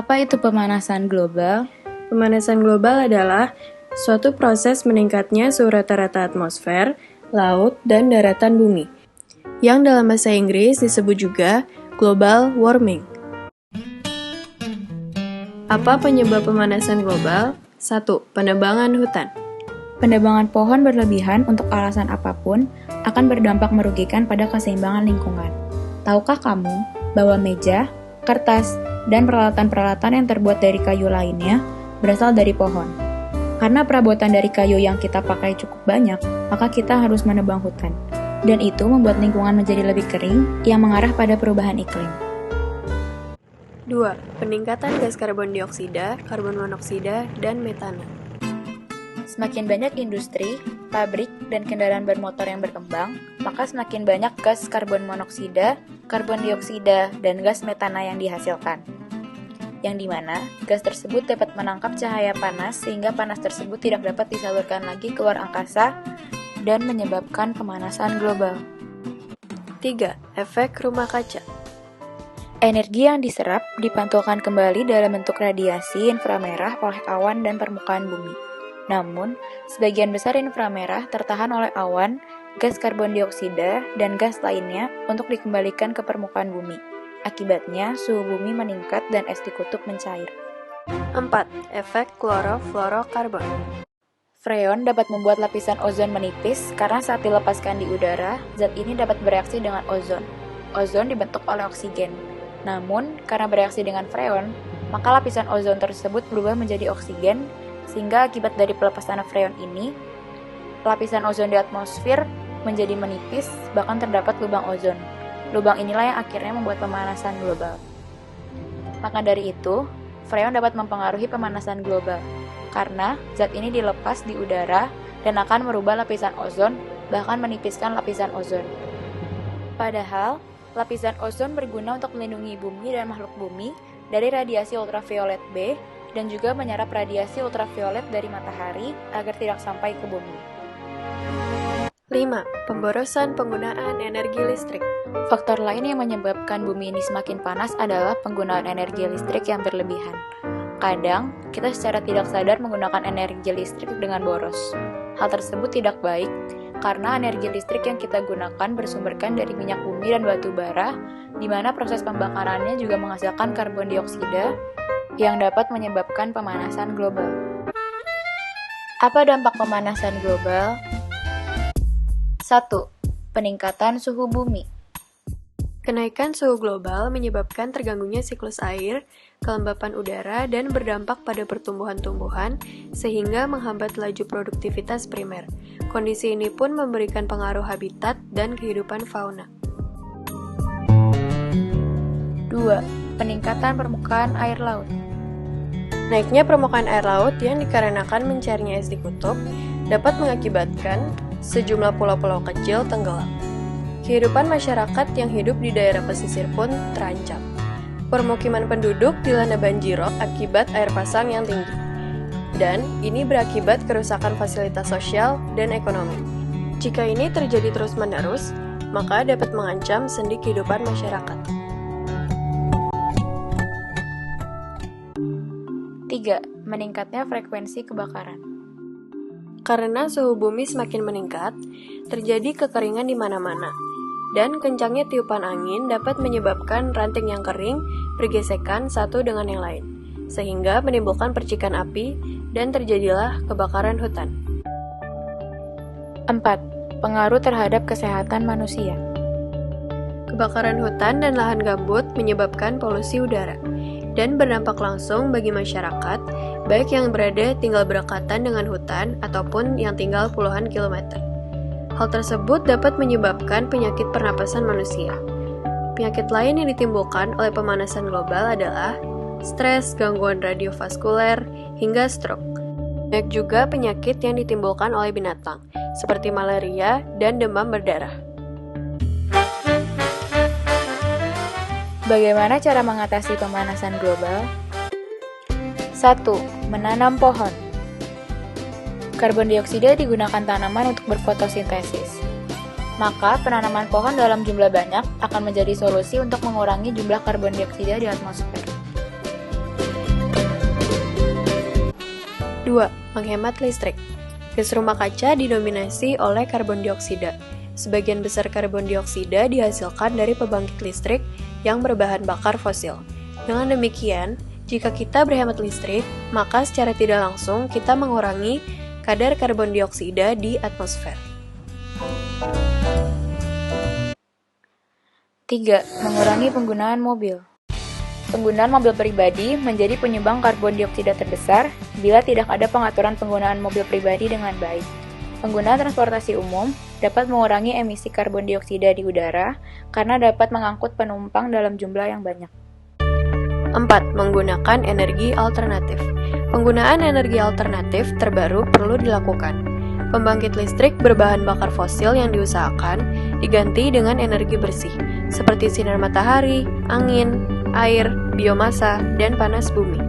Apa itu pemanasan global? Pemanasan global adalah suatu proses meningkatnya suhu rata-rata atmosfer, laut, dan daratan bumi, yang dalam bahasa Inggris disebut juga global warming. Apa penyebab pemanasan global? 1. Penebangan hutan. Penebangan pohon berlebihan untuk alasan apapun akan berdampak merugikan pada keseimbangan lingkungan. Tahukah kamu bahwa meja, kertas, dan peralatan-peralatan yang terbuat dari kayu lainnya berasal dari pohon? Karena perabotan dari kayu yang kita pakai cukup banyak, maka kita harus menebang hutan. Dan itu membuat lingkungan menjadi lebih kering yang mengarah pada perubahan iklim. 2. Peningkatan gas karbon dioksida, karbon monoksida, dan metana. Semakin banyak industri, pabrik, dan kendaraan bermotor yang berkembang, maka semakin banyak gas karbon monoksida, karbon dioksida, dan gas metana yang dihasilkan. Yang dimana, gas tersebut dapat menangkap cahaya panas sehingga panas tersebut tidak dapat disalurkan lagi keluar angkasa dan menyebabkan pemanasan global. 3. Efek rumah kaca. Energi yang diserap dipantulkan kembali dalam bentuk radiasi inframerah oleh awan dan permukaan bumi. Namun, sebagian besar inframerah tertahan oleh awan, gas karbon dioksida, dan gas lainnya untuk dikembalikan ke permukaan bumi. Akibatnya, suhu bumi meningkat dan es di kutub mencair. 4. Efek klorofluorokarbon. Freon dapat membuat lapisan ozon menipis karena saat dilepaskan di udara, zat ini dapat bereaksi dengan ozon. Ozon dibentuk oleh oksigen. Namun, karena bereaksi dengan freon, maka lapisan ozon tersebut berubah menjadi oksigen, sehingga akibat dari pelepasan freon ini, lapisan ozon di atmosfer menjadi menipis, bahkan terdapat lubang ozon. Lubang inilah yang akhirnya membuat pemanasan global. Maka dari itu, freon dapat mempengaruhi pemanasan global, karena zat ini dilepas di udara dan akan merubah lapisan ozon, bahkan menipiskan lapisan ozon. Padahal, lapisan ozon berguna untuk melindungi bumi dan makhluk bumi dari radiasi ultraviolet B dan juga menyerap radiasi ultraviolet dari matahari agar tidak sampai ke bumi. 5. Pemborosan penggunaan energi listrik. Faktor lain yang menyebabkan bumi ini semakin panas adalah penggunaan energi listrik yang berlebihan. Kadang, kita secara tidak sadar menggunakan energi listrik dengan boros. Hal tersebut tidak baik, karena energi listrik yang kita gunakan bersumberkan dari minyak bumi dan batu bara, di mana proses pembakarannya juga menghasilkan karbon dioksida yang dapat menyebabkan pemanasan global. Apa dampak pemanasan global? 1. Peningkatan suhu bumi. Kenaikan suhu global menyebabkan terganggunya siklus air, kelembapan udara, dan berdampak pada pertumbuhan tumbuhan, sehingga menghambat laju produktivitas primer. Kondisi ini pun memberikan pengaruh habitat dan kehidupan fauna. 2. Peningkatan permukaan air laut. Naiknya permukaan air laut yang dikarenakan mencairnya es di kutub dapat mengakibatkan sejumlah pulau-pulau kecil tenggelam. Kehidupan masyarakat yang hidup di daerah pesisir pun terancam. Permukiman penduduk dilanda banjirop akibat air pasang yang tinggi. Dan ini berakibat kerusakan fasilitas sosial dan ekonomi. Jika ini terjadi terus-menerus, maka dapat mengancam sendi kehidupan masyarakat. 3. Meningkatnya frekuensi kebakaran. Karena suhu bumi semakin meningkat, terjadi kekeringan di mana-mana. Dan kencangnya tiupan angin dapat menyebabkan ranting yang kering bergesekan satu dengan yang lain, sehingga menimbulkan percikan api dan terjadilah kebakaran hutan. 4. Pengaruh terhadap kesehatan manusia. Kebakaran hutan dan lahan gambut menyebabkan polusi udara dan berdampak langsung bagi masyarakat, baik yang tinggal berdekatan dengan hutan ataupun yang tinggal puluhan kilometer. Hal tersebut dapat menyebabkan penyakit pernapasan manusia. Penyakit lain yang ditimbulkan oleh pemanasan global adalah stres, gangguan radiovaskuler, hingga stroke. Banyak juga penyakit yang ditimbulkan oleh binatang, seperti malaria dan demam berdarah. Bagaimana cara mengatasi pemanasan global? 1. Menanam pohon. Karbon dioksida digunakan tanaman untuk berfotosintesis. Maka, penanaman pohon dalam jumlah banyak akan menjadi solusi untuk mengurangi jumlah karbon dioksida di atmosfer. 2. Menghemat listrik. Gas rumah kaca didominasi oleh karbon dioksida. Sebagian besar karbon dioksida dihasilkan dari pembangkit listrik yang berbahan bakar fosil. Dengan demikian, jika kita berhemat listrik, maka secara tidak langsung kita mengurangi kadar karbon dioksida di atmosfer. 3. Mengurangi penggunaan mobil. Penggunaan mobil pribadi menjadi penyumbang karbon dioksida terbesar bila tidak ada pengaturan penggunaan mobil pribadi dengan baik. Penggunaan transportasi umum dapat mengurangi emisi karbon dioksida di udara karena dapat mengangkut penumpang dalam jumlah yang banyak. 4. Menggunakan energi alternatif. Penggunaan energi alternatif terbaru perlu dilakukan. Pembangkit listrik berbahan bakar fosil yang diusahakan diganti dengan energi bersih, seperti sinar matahari, angin, air, biomasa, dan panas bumi.